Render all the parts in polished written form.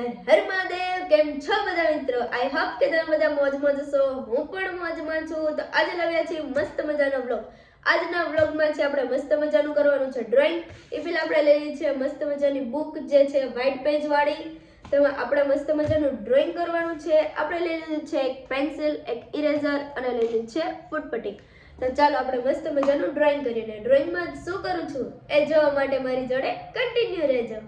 હર મહાદેવ, કેમ છો બધા મિત્રો? આઈ હોપ કે તમે બધા મોજમાં છો. હું પણ મોજમાં છું. તો આજે લાવ્યા છીએ મસ્ત મજાનો વ્લોગ. આજના વ્લોગમાં છે આપણે મસ્ત મજાનું કરવાનું છે ડ્રોઈંગ. એ પેલા આપણે લઈ લીધી છે મસ્ત મજાની બુક જે છે વ્હાઈટ પેજ વાળી. તો આપણે મસ્ત મજાનું ડ્રોઈંગ કરવાનું છે. આપણે લઈ લીધું છે એક પેન્સિલ, એક ઇરેઝર અને લઈ લીધું છે ફૂટપટ્ટી. તો ચાલો આપણે મસ્ત મજાનું ડ્રોઈંગ કરીને ડ્રોઈંગમાં શું કરું છું એ જોવા માટે મારી જોડે કન્ટિન્યુ રહેજો.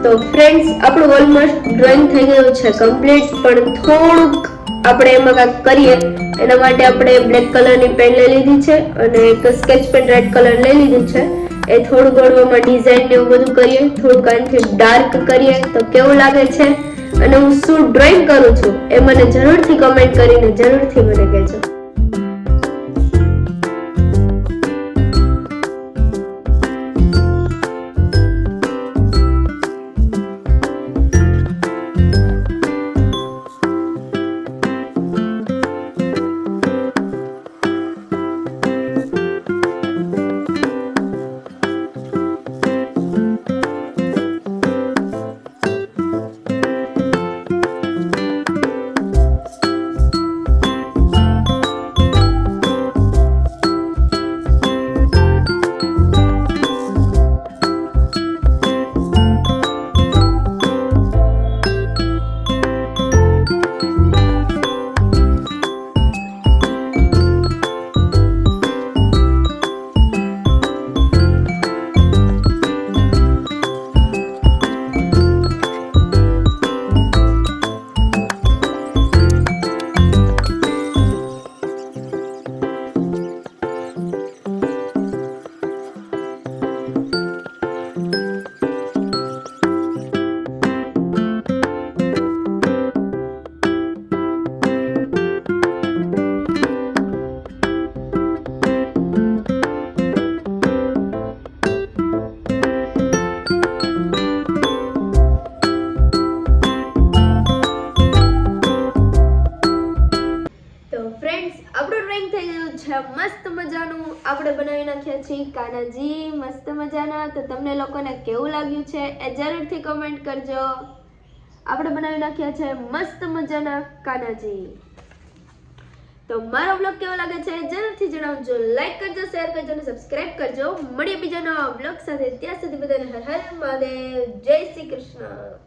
તો ફ્રેન્ડ્સ, આપણું ઓલમોસ્ટ ડ્રોઈંગ થઈ ગયું છે કમ્પ્લીટ, પણ થોડુંક આપણે એમાં કાંઈક કરીએ એના માટે આપણે બ્લેક કલરની પેન લઈ લીધી છે અને એક સ્કેચ પેન રેડ કલર લઈ લીધું છે. એ થોડું ઘણું ડિઝાઇન ને એવું બધું કરીએ, થોડુંક આનાથી ડાર્ક કરીએ તો કેવું લાગે છે અને હું શું ડ્રોઈંગ કરું છું એ મને જરૂરથી કમેન્ટ કરીને જરૂરથી મને કહેજો. મસ્ત મજાનું આપણે બનાવી નાખ્યા છે કાનાજી, મસ્ત મજાના. તો તમને લોકોને કેવું લાગ્યું છે એ જરૂરથી કમેન્ટ કરજો. આપણે બનાવી નાખ્યા છે મસ્ત મજાના કાનાજી. તો મારો બ્લોગ કેવો લાગે છે જરૂરથી જણાવજો. લાઈક કરજો, શેર કરજો અને સબસ્ક્રાઇબ કરજો. મળીએ બીજા નવા બ્લોગ સાથે. ત્યાં સુધી બધાને હર હર મહાદેવ, જય શ્રી કૃષ્ણ.